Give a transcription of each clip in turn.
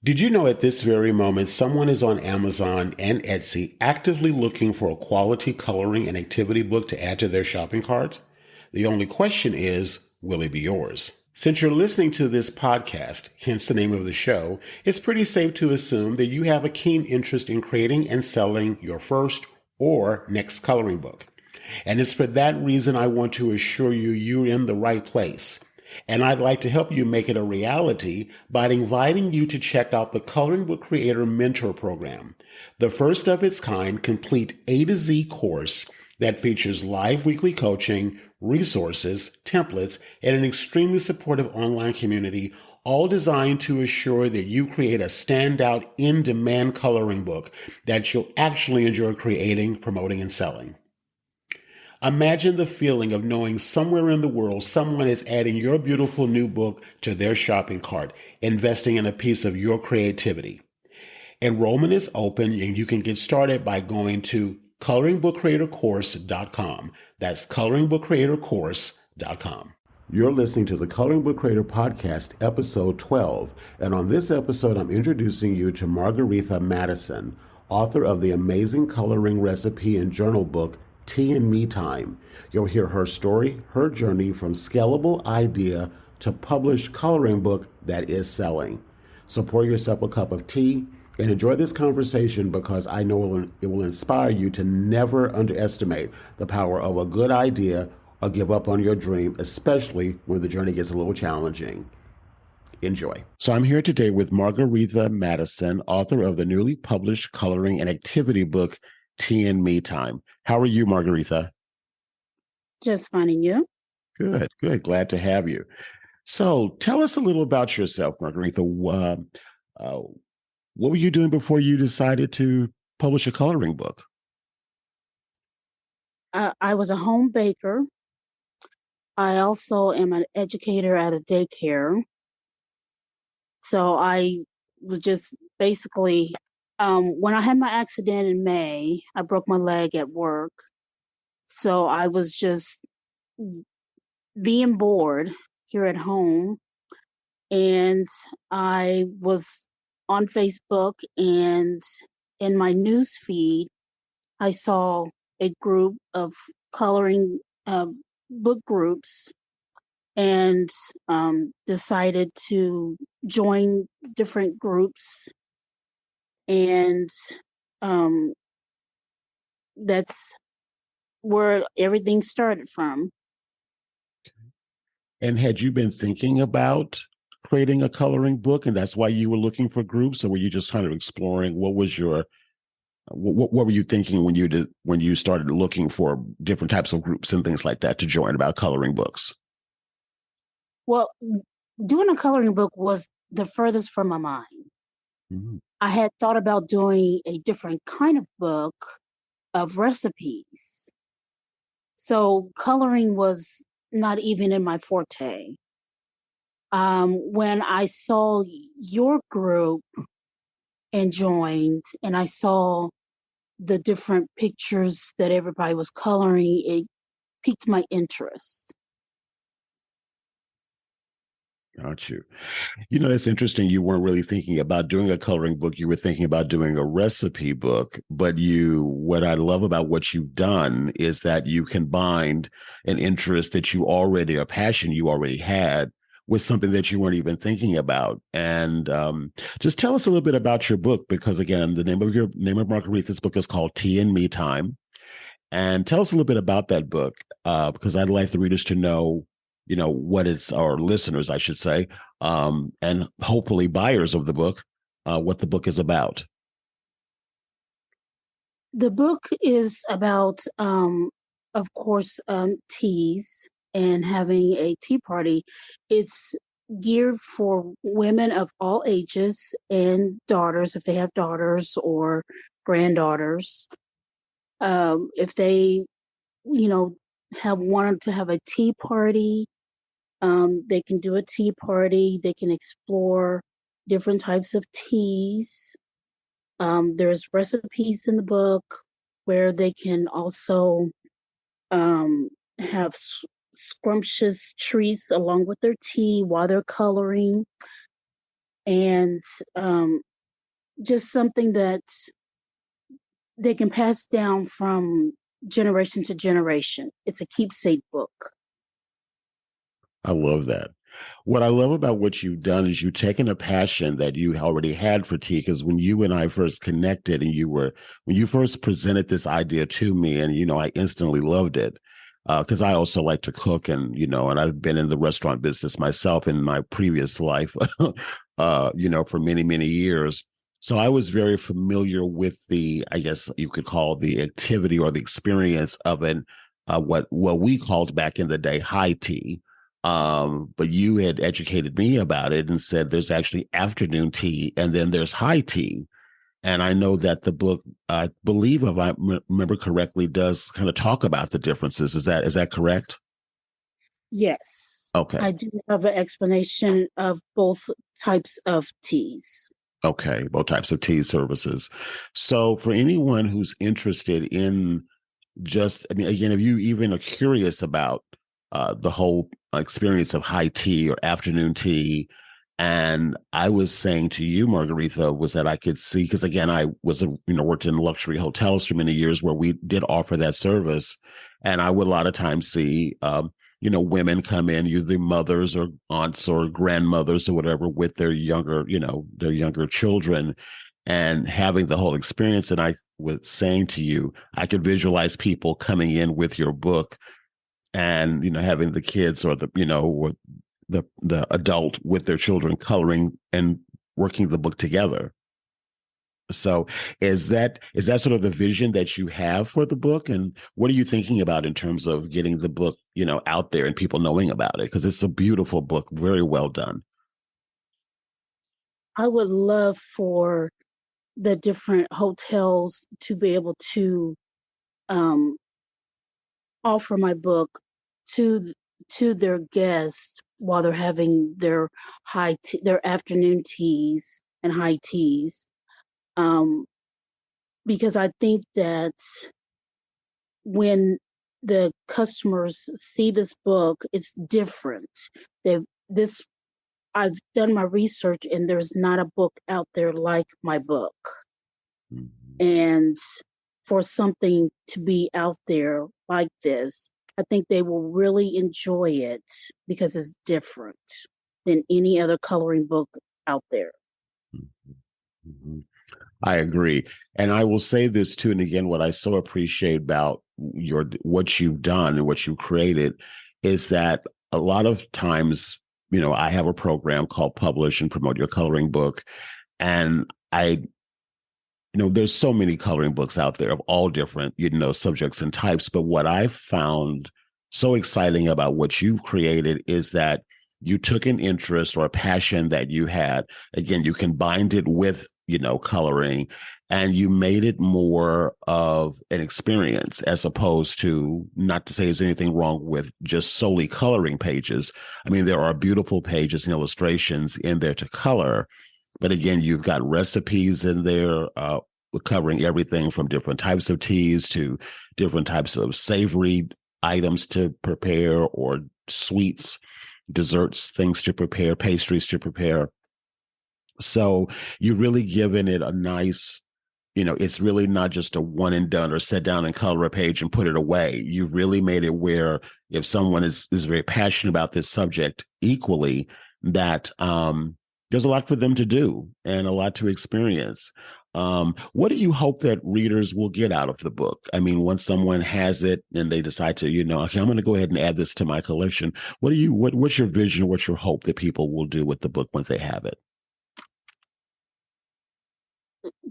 Did you know at this very moment someone is on Amazon and Etsy actively looking for a quality coloring and activity book to add to their shopping cart? The only question is, will it be yours? Since you're listening to this podcast, hence the name of the show, it's pretty safe to assume that you have a keen interest in creating and selling your first or next coloring book. And it's for that reason I want to assure you you're in the right place. And I'd like to help you make it a reality by inviting you to check out the Coloring Book Creator Mentor Program, the first of its kind complete A to Z course that features live weekly coaching, resources, templates, and an extremely supportive online community, all designed to assure that you create a standout in-demand coloring book that you'll actually enjoy creating, promoting, and selling. Imagine the feeling of knowing somewhere in the world someone is adding your beautiful new book to their shopping cart, investing in a piece of your creativity. Enrollment is open and you can get started by going to coloringbookcreatorcourse.com. That's coloringbookcreatorcourse.com. You're listening to the Coloring Book Creator Podcast, episode 12. And on this episode, I'm introducing you to Margaretha Madison, author of the amazing coloring recipe and journal book, Tea and Me Time. You'll hear her story, her journey from scalable idea to published coloring book that is selling. So pour yourself a cup of tea and enjoy this conversation because I know it will inspire you to never underestimate the power of a good idea or give up on your dream, especially when the journey gets a little challenging. Enjoy. So I'm here today with Margaretha Madison, author of the newly published coloring and activity book, Tea and Me Time. How are you, Margaretha? Just finding you. Good, good. Glad to have you. So tell us a little about yourself, Margaretha. What were you doing before you decided to publish a coloring book? I was a home baker. I also am an educator at a daycare. So I was just basically, when I had my accident in May, I broke my leg at work. So I was just being bored here at home. And I was on Facebook, and in my news feed, I saw a group of coloring book groups and decided to join different groups. And um, that's where everything started from. And had you been thinking about creating a coloring book, and that's why you were looking for groups, or were you just kind of exploring what was your what were you thinking when you started looking for different types of groups and things like that to join about coloring books? Well, doing a coloring book was the furthest from my mind. Mm-hmm. I had thought about doing a different kind of book of recipes. So coloring was not even in my forte. When I saw your group and joined, and I saw the different pictures that everybody was coloring, it piqued my interest. Got you. You know, it's interesting. You weren't really thinking about doing a coloring book. You were thinking about doing a recipe book. But what I love about what you've done is that you combined an interest that a passion you already had with something that you weren't even thinking about. And just tell us a little bit about your book, because again, the name of Margaretha's book is called Tea and Me Time. And tell us a little bit about that book, because I'd like the readers to know, what it's, or listeners, I should say, and hopefully buyers of the book, what the book is about. The book is about, of course, teas and having a tea party. It's geared for women of all ages and daughters, if they have daughters or granddaughters. If they, have wanted to have a tea party, they can do a tea party. They can explore different types of teas. There's recipes in the book where they can also have scrumptious treats along with their tea while they're coloring. and um, just something that they can pass down from generation to generation. It's a keepsake book. I love that. What I love about what you've done is you've taken a passion that you already had for tea. Because when you and I first connected, and when you first presented this idea to me, and I instantly loved it. Because I also like to cook, and and I've been in the restaurant business myself in my previous life, for many many years. So I was very familiar with the, I guess you could call the activity or the experience of an what we called back in the day high tea, but you had educated me about it and said there's actually afternoon tea and then there's high tea. And I know that the book, I believe, if I remember correctly, does kind of talk about the differences. Is that correct? Yes, Okay. I do have an explanation of both types of teas. Okay. Both types of tea services. So for anyone who's interested in just, I mean, again, if you even are curious about the whole experience of high tea or afternoon tea, and I was saying to you, Margaretha, was that I could see, because again, I was worked in luxury hotels for many years where we did offer that service, and I would a lot of times see women come in, usually mothers or aunts or grandmothers or whatever, with their younger children, and having the whole experience. And I was saying to you, I could visualize people coming in with your book, and having the kids or or the adult with their children coloring and working the book together. So is that sort of the vision that you have for the book? And what are you thinking about in terms of getting the book, out there and people knowing about it? Because it's a beautiful book, very well done. I would love for the different hotels to be able to um, offer my book to to their guests while they're having their their afternoon teas and high teas, um, because I think that when the customers see this book, it's different. They this I've done my research, and there's not a book out there like my book. Mhm. And for something to be out there like this, I think they will really enjoy it because it's different than any other coloring book out there. Mhm. I agree. And I will say this too. And again, what I so appreciate about what you've done and what you've created is that a lot of times, I have a program called Publish and Promote Your Coloring Book. And there's so many coloring books out there of all different, subjects and types. But what I found so exciting about what you've created is that you took an interest or a passion that you had. Again, you combined it with, coloring, and you made it more of an experience, as opposed to, not to say there's anything wrong with just solely coloring pages. I mean, there are beautiful pages and illustrations in there to color, but again, you've got recipes in there, covering everything from different types of teas to different types of savory items to prepare, or sweets, desserts, things to prepare, pastries to prepare. So you really given it a nice, it's really not just a one and done or sit down and color a page and put it away. You've really made it where if someone is very passionate about this subject equally, that there's a lot for them to do and a lot to experience. What do you hope that readers will get out of the book? I mean, once someone has it and they decide to, okay, I'm going to go ahead and add this to my collection. What's your vision? What's your hope that people will do with the book once they have it?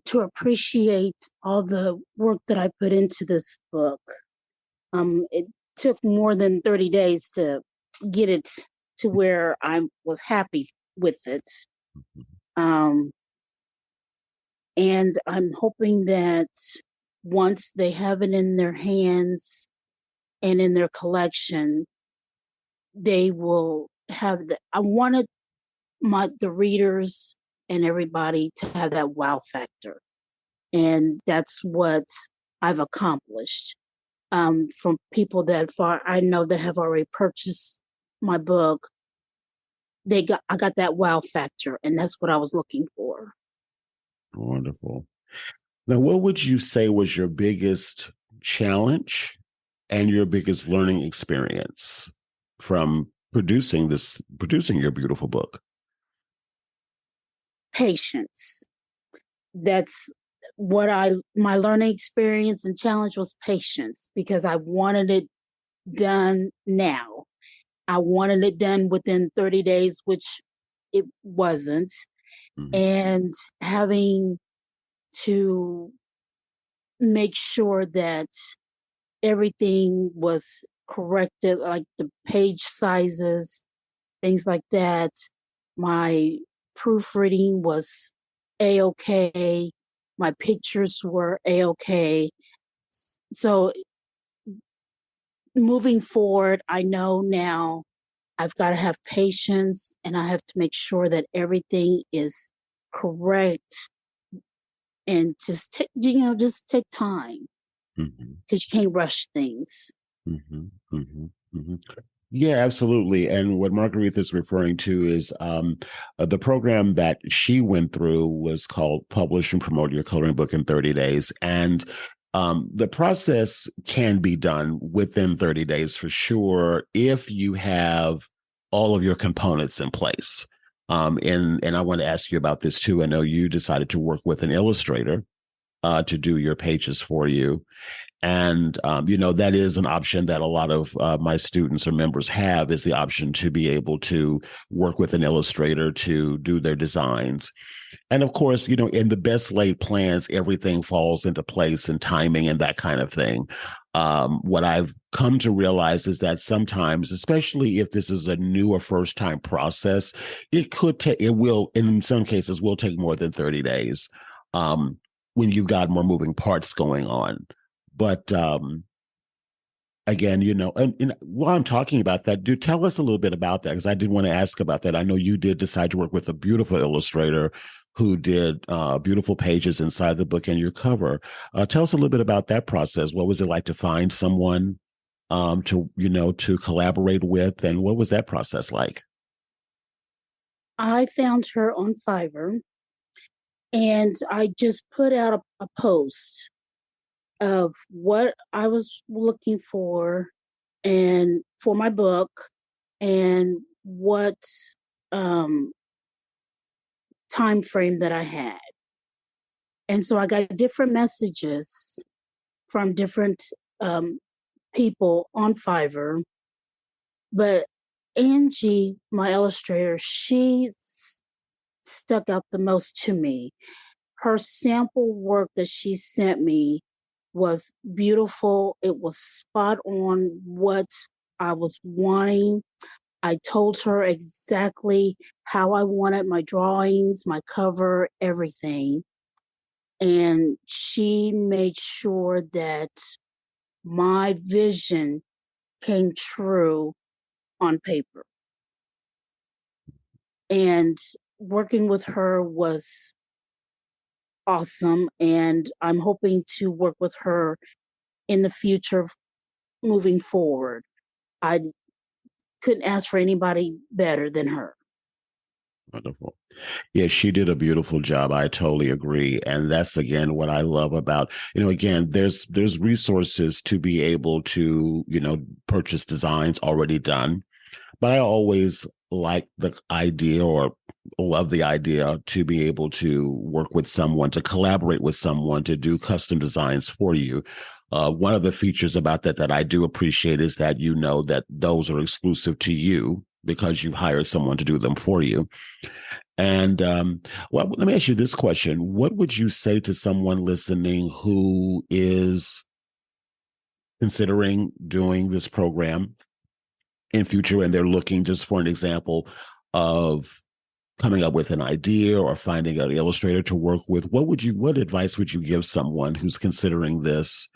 To appreciate all the work that I put into this book. It took more than 30 days to get it to where I was happy with it. Um, and I'm hoping that once they have it in their hands and in their collection, they will have I wanted the readers and everybody to have that wow factor. And that's what I've accomplished. From people that far I know that have already purchased my book, I got that wow factor, and that's what I was looking for. Wonderful. Now, what would you say was your biggest challenge and your biggest learning experience from producing your beautiful book? Patience. That's what my learning experience and challenge was patience because I wanted it done now. I wanted it done within 30 days, which it wasn't. Mhm, And having to make sure that everything was corrected, like the page sizes, things like that. My proofreading was a okay. My pictures were a okay. So moving forward, I know now I've got to have patience and I have to make sure that everything is correct and just take time mhm, because you can't rush things. mhm, mhm, mhm. Yeah, absolutely. And what Margaretha is referring to is the program that she went through was called Publish and Promote Your Coloring Book in 30 Days. And the process can be done within 30 days for sure if you have all of your components in place. And I want to ask you about this too. I know you decided to work with an illustrator to do your pages for you. And that is an option that a lot of my students or members have, is the option to be able to work with an illustrator to do their designs. And of course, in the best laid plans, everything falls into place and timing and that kind of thing. What I've come to realize is that sometimes, especially if this is a new or first time process, it will, in some cases, will take more than 30 days when you've got more moving parts going on. But again, and while I'm talking about that, do tell us a little bit about that, because I did want to ask about that. I know you did decide to work with a beautiful illustrator who did beautiful pages inside the book and your cover. Tell us a little bit about that process. What was it like to find someone to collaborate with, and what was that process like? I found her on Fiverr and I just put out a post of what I was looking for and for my book and what um, time frame that I had. And so I got different messages from different um, people on Fiverr. But Angie, my illustrator, she stuck out the most to me. Her sample work that she sent me was beautiful. It was spot on what I was wanting. I told her exactly how I wanted my drawings, my cover, everything. And she made sure that my vision came true on paper. And working with her was awesome. And I'm hoping to work with her in the future moving forward. I couldn't ask for anybody better than her. Wonderful. Yeah, she did a beautiful job. I totally agree. And that's again what I love about, again, there's resources to be able to, purchase designs already done. But I always like the idea, or love the idea, to be able to work with someone, to collaborate with someone to do custom designs for you. One of the features about that I do appreciate is that that those are exclusive to you because you've hired someone to do them for you. And well, let me ask you this question. What would you say to someone listening who is considering doing this program in future, and they're looking just for an example of coming up with an idea or finding an illustrator to work with? What advice would you give someone who's considering this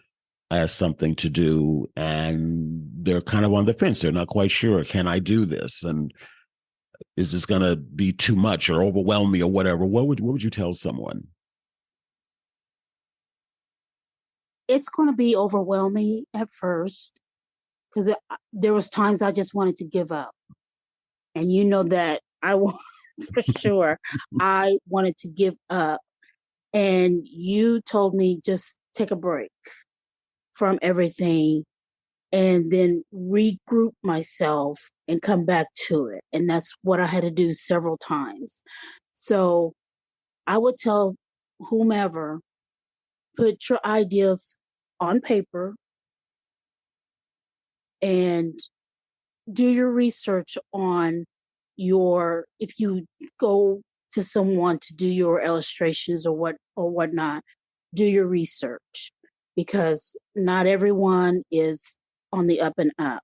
as something to do, and they're kind of on the fence? They're not quite sure. Can I do this? And is this going to be too much or overwhelm me or whatever? What would you tell someone? It's going to be overwhelming at first because there was times I just wanted to give up. And you know that I want for sure. I wanted to give up. And you told me just take a break from everything and then regroup myself and come back to it. And that's what I had to do several times. So I would tell whomever, put your ideas on paper and do your research on if you go to someone to do your illustrations or whatnot, do your research because not everyone is on the up and up.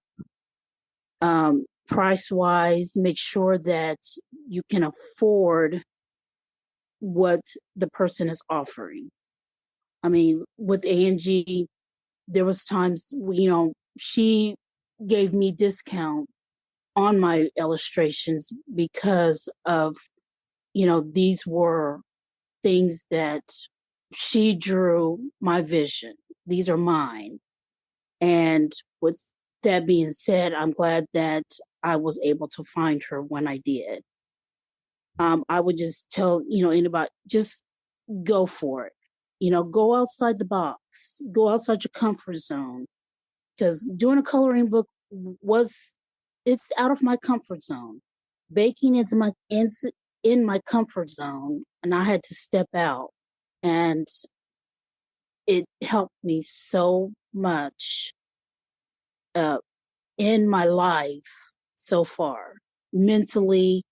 Price wise, make sure that you can afford what the person is offering. I mean, with Angie, there was times, she gave me discount on my illustrations because of, these were things that she drew my vision. These are mine. And with that being said, I'm glad that I was able to find her when I did. I would just tell, anybody, just go for it. Go outside the box, go outside your comfort zone. Because doing a coloring book it's out of my comfort zone. Baking is in my comfort zone, and I had to step out, and it helped me so much uh, in my life so far, mentally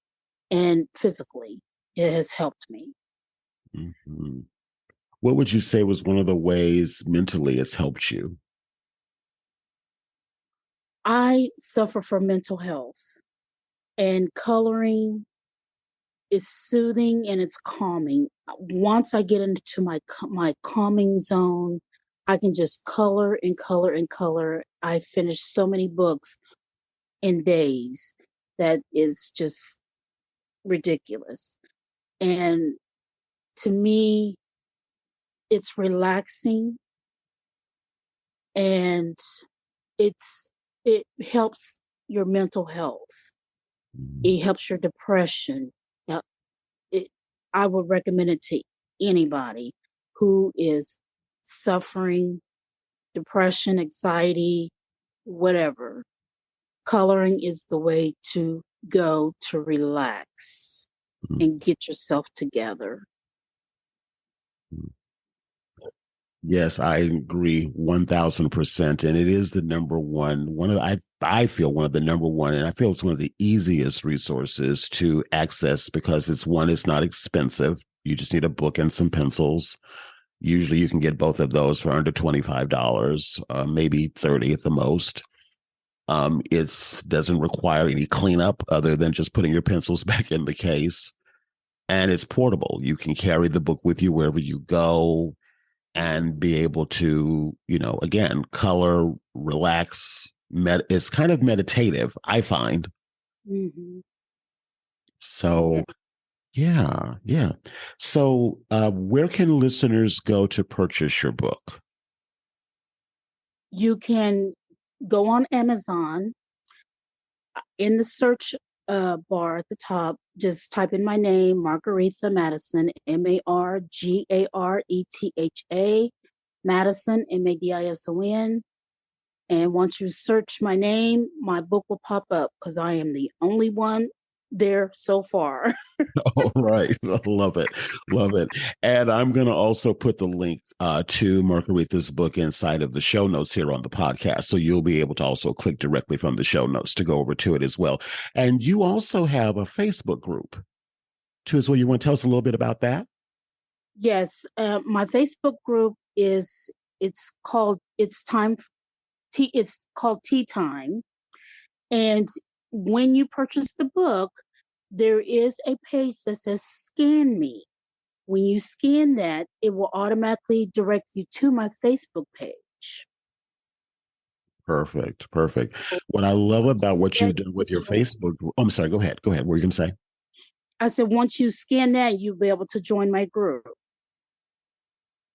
and physically. It has helped me. Mhm. What would you say was one of the ways mentally it's helped you? I suffer from mental health, and coloring is soothing and it's calming. Once I get into my calming zone, I can just color and color and color. I finished so many books in days that is just ridiculous. And to me, it's relaxing and it's it helps your mental health. Mhm. It helps your depression. Now, it, I would recommend it to anybody who is suffering depression, anxiety, whatever. Coloring is the way to go to relax and get yourself together. Yes, I agree 1000%. And it is the number one of the, I feel one of the number one, and I feel it's one of the easiest resources to access because it's not expensive. You just need a book and some pencils. Usually you can get both of those for under $25, maybe 30 at the most. It doesn't require any cleanup other than just putting your pencils back in the case. And it's portable. You can carry the book with you wherever you go and be able to, again, color, relax. It's kind of meditative, I find. Mm-hmm. So, yeah, yeah. So, where can listeners go to purchase your book? You can go on Amazon in the search bar at the top. Just type in my name, Margaretha Madison, Margaretha, Madison, Madison. And once you search my name, my book will pop up because I am the only one there so far. All right. Love it. Love it. And I'm going to also put the link to Margaretha's book inside of the show notes here on the podcast. So you'll be able to also click directly from the show notes to go over to it as well. And you also have a Facebook group too, as well. You want to tell us a little bit about that? Yes, my Facebook group it's called Tea Time. And when you purchase the book, there is a page that says scan me. When you scan that, it will automatically direct you to my Facebook page. Perfect. Perfect. What I love about what Scan you've done with your it, Facebook. Oh, I'm sorry. Go ahead. Go ahead. What were you going to say? I said, once you scan that, you'll be able to join my group.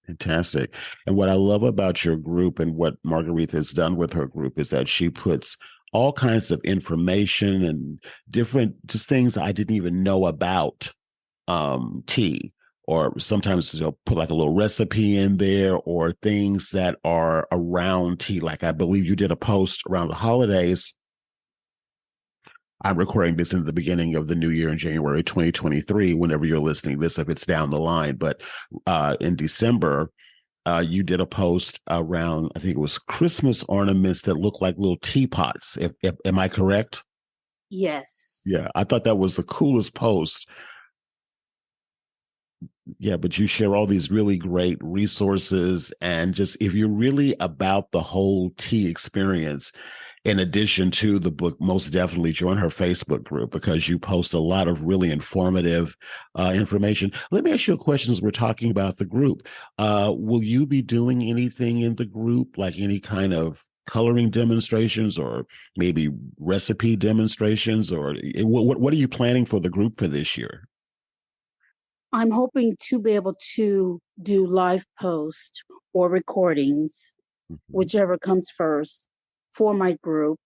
Fantastic. And what I love about your group and what Margarita has done with her group is that she puts all kinds of information and different just things I didn't even know about tea. Or sometimes they'll put like a little recipe in there or things that are around tea. Like I believe you did a post around the holidays. I'm recording this in the beginning of the new year in January 2023, whenever you're listening this, if it's down the line. But in December, you did a post around, I think it was Christmas ornaments that look like little teapots. Am I correct? Yes. Yeah, I thought that was the coolest post. Yeah, but you share all these really great resources. And just if you're really about the whole tea experience, in addition to the book, most definitely join her Facebook group because you post a lot of really informative information. Let me ask you a question as we're talking about the group. Will you be doing anything in the group, like any kind of coloring demonstrations or maybe recipe demonstrations? Or what are you planning for the group for this year? I'm hoping to be able to do live post or recordings, Mhm. whichever comes first, for my group.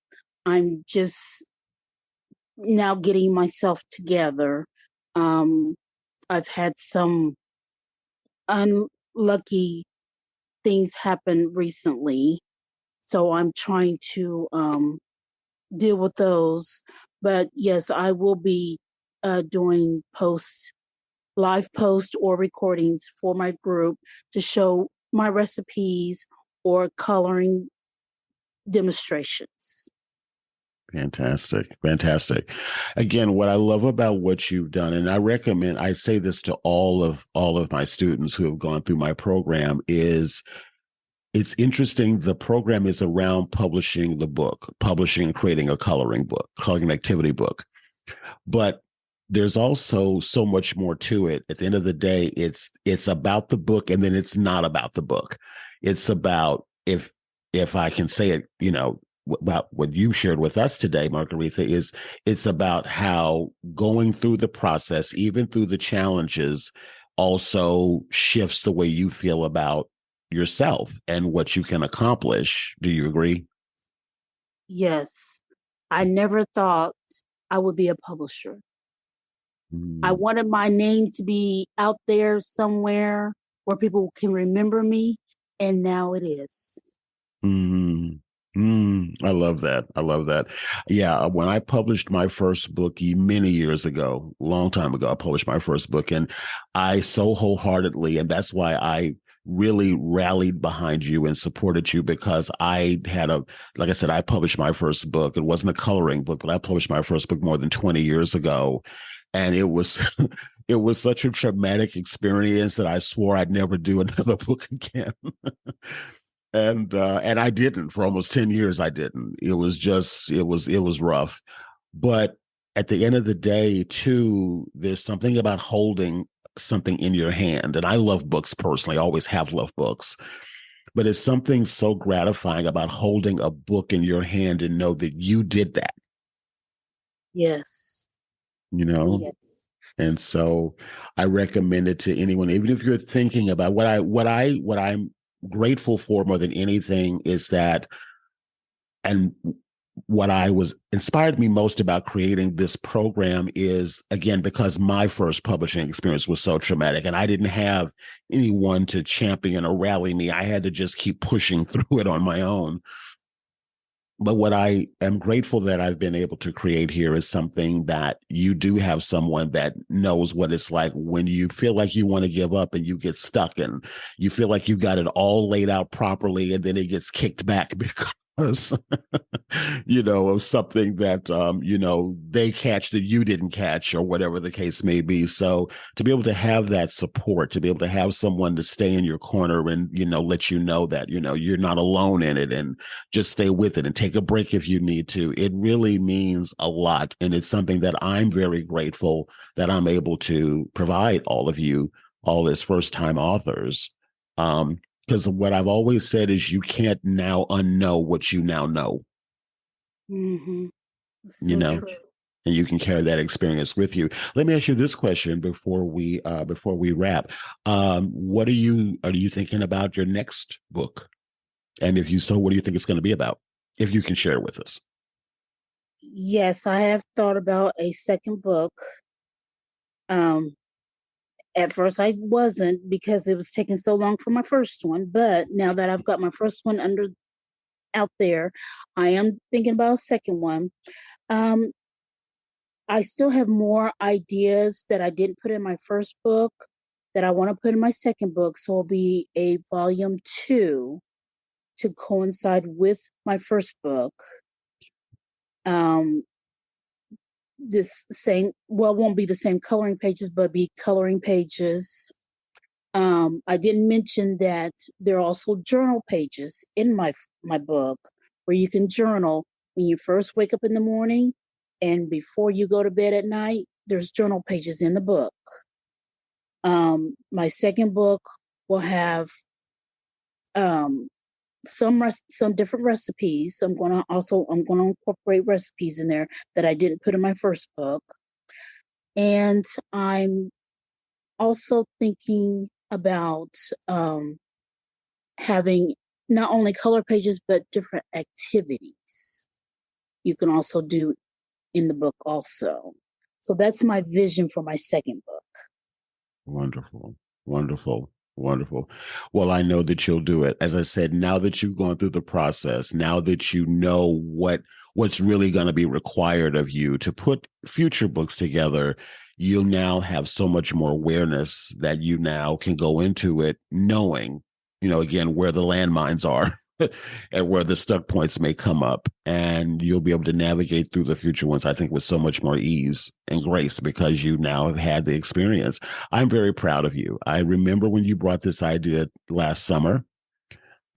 I'm just now getting myself together. Um, I've had some unlucky things happen recently, so I'm trying to deal with those. But yes, I will be doing posts, live posts or recordings for my group to show my recipes or coloring demonstrations. Fantastic. Fantastic. Again, what I love about what you've done, and I recommend, I say this to all of my students who have gone through my program, is it's interesting. The program is around publishing the book, publishing and creating a coloring book, coloring activity book. But there's also so much more to it. At the end of the day, it's about the book, and then it's not about the book. It's about, if I can say it, about what you shared with us today, Margaretha, is it's about how going through the process, even through the challenges, also shifts the way you feel about yourself and what you can accomplish. Do you agree? Yes, I never thought I would be a publisher. I Mm. wanted my name to be out there somewhere where people can remember me, and now it is. Mm, I love that. I love that. Yeah, when I published my first book many years ago, long time ago, I published my first book, and I so wholeheartedly, and that's why I really rallied behind you and supported you because like I said, I published my first book. It wasn't a coloring book, but I published my first book more than 20 years ago. And it was, it was such a traumatic experience that I swore I'd never do another book again. And I didn't for almost 10 years. I didn't. It was rough. But at the end of the day, too, there's something about holding something in your hand. And I love books personally. I always have loved books. But it's something so gratifying about holding a book in your hand and know that you did that, Yes. you know? Yes. And so I recommend it to anyone, even if you're thinking about what I'm grateful for more than anything is that, and what I was inspired me most about creating this program is, again, because my first publishing experience was so traumatic and I didn't have anyone to champion or rally me. I had to just keep pushing through it on my own. But what I am grateful that I've been able to create here is something that you do have someone that knows what it's like when you feel like you want to give up and you get stuck and you feel like you got it all laid out properly and then it gets kicked back because of something that they catch that you didn't catch or whatever the case may be. So to be able to have that support, to be able to have someone to stay in your corner and let you know that you're not alone in it and just stay with it and take a break if you need to. It really means a lot. And it's something that I'm very grateful that I'm able to provide all of you, all as first time authors. Because what I've always said is you can't now unknow what you now know, Mm-hmm. you So know, true. and you can carry that experience with you. Let me ask you this question before we wrap. What are you thinking about your next book? And if you so, what do you think it's going to be about? If you can share with us. Yes, I have thought about a second book. Um, at first, I wasn't because it was taking so long for my first one. But now that I've got my first one under out there, I am thinking about a second one. Um, I still have more ideas that I didn't put in my first book that I want to put in my second book. So it'll be a volume two to coincide with my first book. Um, this same, well, it won't be the same coloring pages, but be coloring pages. I didn't mention that there are also journal pages in my book where you can journal when you first wake up in the morning and before you go to bed at night. There's journal pages in the book. My second book will have um, some different recipes. I'm gonna incorporate recipes in there that I didn't put in my first book, and I'm also thinking about having not only color pages but different activities you can also do in the book also. So that's my vision for my second book. Wonderful, wonderful, wonderful. Well, I know that you'll do it. As I said, now that you've gone through the process, now that you know what's really going to be required of you to put future books together, you'll now have so much more awareness that you now can go into it knowing, again, where the landmines are. And where the stuck points may come up, and you'll be able to navigate through the future ones, I think, with so much more ease and grace because you now have had the experience. I'm very proud of you. I remember when you brought this idea last summer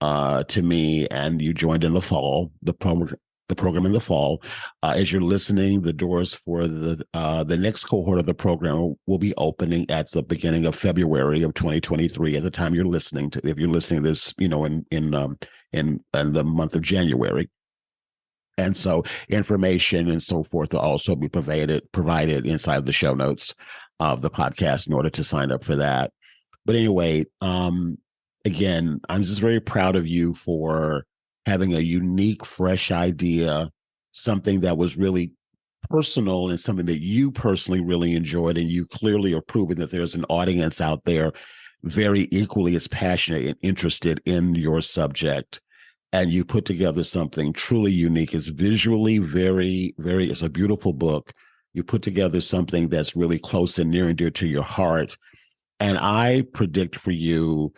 to me, and you joined in the fall, the program in the fall. As you're listening, the doors for the next cohort of the program will be opening at the beginning of February of 2023. At the time you're listening to, if you're listening to this, in the month of January. And so information and so forth will also be provided inside the show notes of the podcast in order to sign up for that. But anyway, again, I'm just very proud of you for having a unique, fresh idea, something that was really personal and something that you personally really enjoyed. And you clearly are proving that there's an audience out there very equally as passionate and interested in your subject. And you put together something truly unique. It's visually it's a beautiful book. You put together something that's really close and near and dear to your heart. And I predict for you,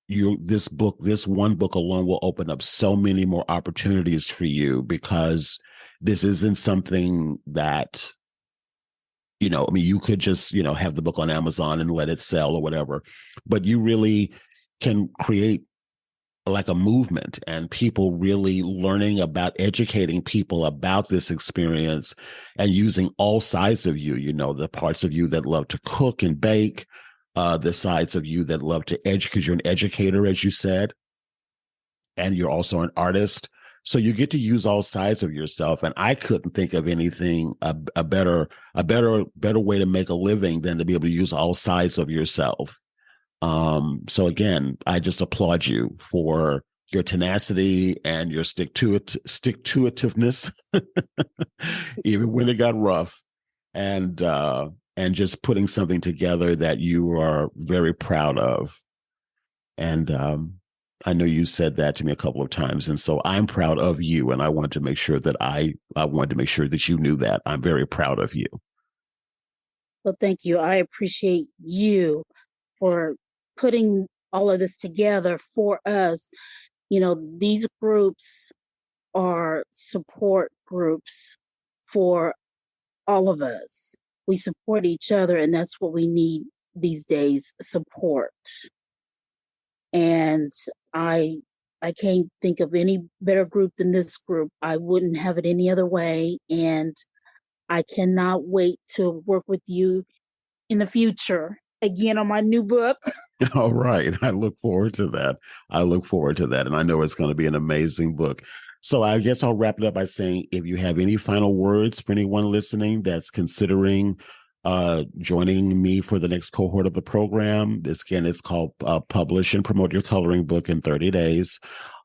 this one book alone will open up so many more opportunities for you, because this isn't something that, you could just, have the book on Amazon and let it sell or whatever, but you really can create like a movement, and people really learning about, educating people about this experience, and using all sides of you, the parts of you that love to cook and bake, the sides of you that love to educate, because you're an educator, as you said, and you're also an artist. So you get to use all sides of yourself. And I couldn't think of anything a better way to make a living than to be able to use all sides of yourself. So again, I just applaud you for your tenacity and your stick-to-itiveness, even when it got rough, and just putting something together that you are very proud of. And I know you said that to me a couple of times, and so I'm proud of you. And I wanted to make sure that I wanted to make sure that you knew that I'm very proud of you. Well, thank you. I appreciate you for putting all of this together for us. These groups are support groups for all of us. We support each other, and that's what we need these days, support. And I I can't think of any better group than this group. I wouldn't have it any other way. And I cannot wait to work with you in the future again on my new book. All right. I look forward to that. I look forward to that. And I know it's going to be an amazing book. So I guess I'll wrap it up by saying, if you have any final words for anyone listening that's considering joining me for the next cohort of the program, it's called Publish and Promote Your Coloring Book in 30 Days.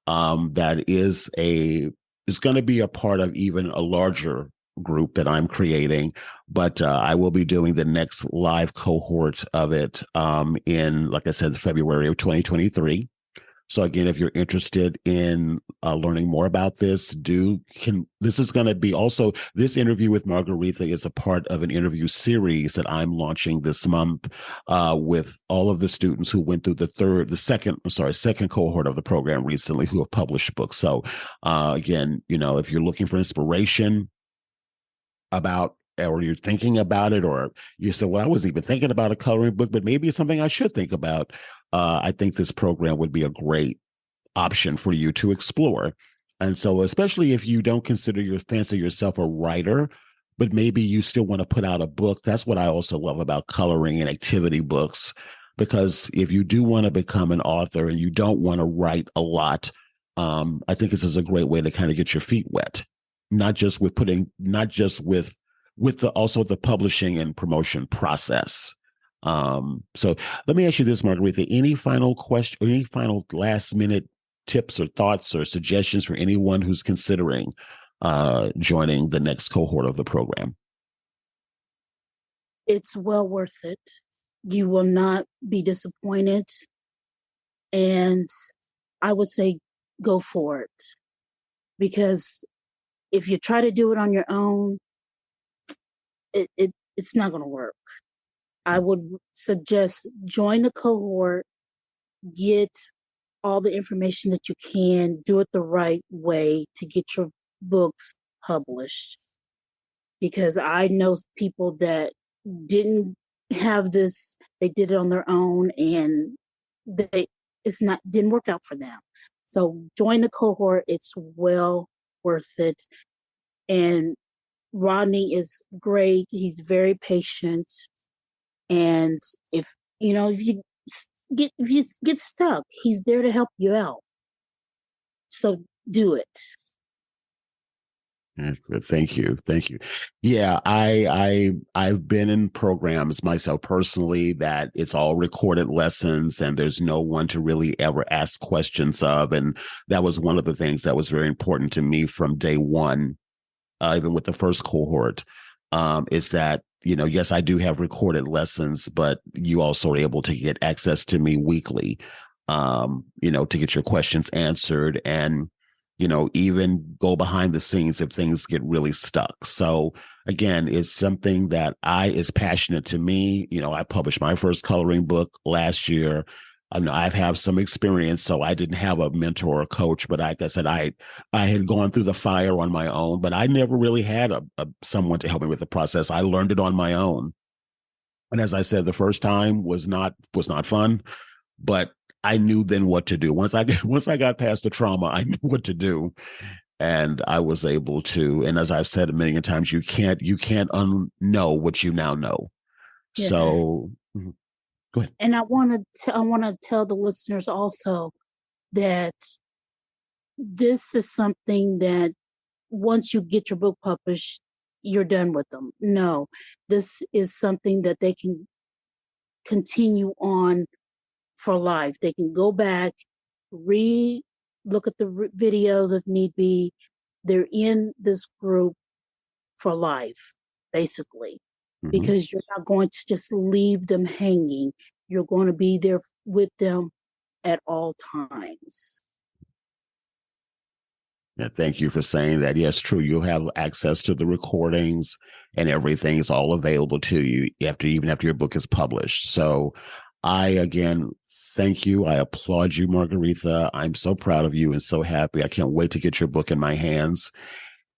That is a is going to be a part of even a larger group that I'm creating, but I will be doing the next live cohort of it in, like I said, February of 2023. So again, if you're interested in learning more about this, this is going to be also, this interview with Margaretha is a part of an interview series that I'm launching this month with all of the students who went through second cohort of the program recently who have published books. So again, if you're looking for inspiration about, or you're thinking about it, or you say, well, I wasn't even thinking about a coloring book, but maybe it's something I should think about. I think this program would be a great option for you to explore. And so, especially if you don't fancy yourself a writer, but maybe you still want to put out a book. That's what I also love about coloring and activity books, because if you do want to become an author and you don't want to write a lot, I think this is a great way to kind of get your feet wet, not just with also the publishing and promotion process. So let me ask you this, Margaretha, any final question, or any final last minute tips or thoughts or suggestions for anyone who's considering joining the next cohort of the program? It's well worth it. You will not be disappointed. And I would say go for it. Because if you try to do it on your own, it's not going to work. I would suggest join the cohort, get all the information that you can, do it the right way to get your books published. Because I know people that didn't have this, they did it on their own, and didn't work out for them. So join the cohort. It's well worth it. And Rodney is great. He's very patient. And if you get stuck, he's there to help you out. So do it. Good. Thank you. Yeah, I've been in programs myself personally that it's all recorded lessons and there's no one to really ever ask questions of. And that was one of the things that was very important to me from day one, even with the first cohort, is that, yes, I do have recorded lessons, but you also are able to get access to me weekly, to get your questions answered and even go behind the scenes if things get really stuck. So again, it's something that is passionate to me. I published my first coloring book last year. I know I've had some experience, so I didn't have a mentor or coach, but like I said, I had gone through the fire on my own, but I never really had someone to help me with the process. I learned it on my own. And as I said, the first time was not fun, but I knew then what to do. Once I got past the trauma, I knew what to do. And I was able to, and as I've said a million times, you can't unknow what you now know. Yeah. So go ahead. And I want to tell the listeners also that this is something that once you get your book published, you're done with them. No, this is something that they can continue on for life. They can go back, look at the videos if need be. They're in this group for life, basically, because you're not going to just leave them hanging. You're going to be there with them at all times. Yeah, thank you for saying that. Yes, true. You'll have access to the recordings and everything is all available to you even after your book is published. So I, again, thank you. I applaud you, Margaretha. I'm so proud of you and so happy. I can't wait to get your book in my hands.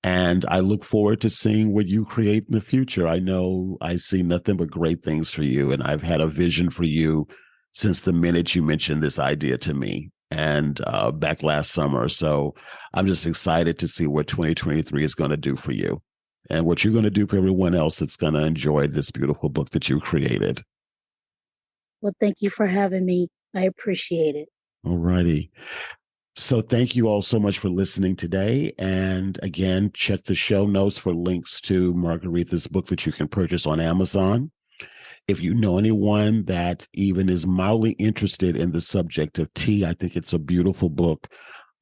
And I look forward to seeing what you create in the future. I know I see nothing but great things for you. And I've had a vision for you since the minute you mentioned this idea to me and back last summer. So I'm just excited to see what 2023 is going to do for you and what you're going to do for everyone else that's going to enjoy this beautiful book that you created. Well, thank you for having me. I appreciate it. All righty. So thank you all so much for listening today. And again, check the show notes for links to Margaretha's book that you can purchase on Amazon. If you know anyone that even is mildly interested in the subject of tea, I think it's a beautiful book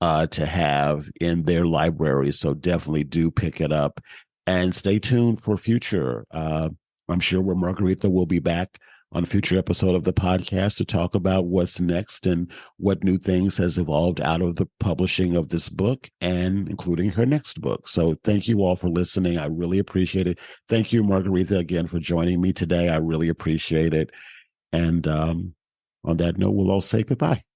to have in their library. So definitely do pick it up and stay tuned for future. I'm sure where Margaretha will be back on a future episode of the podcast to talk about what's next and what new things has evolved out of the publishing of this book and including her next book. So thank you all for listening. I really appreciate it. Thank you, Margaretha, again for joining me today. I really appreciate it. And on that note, we'll all say goodbye.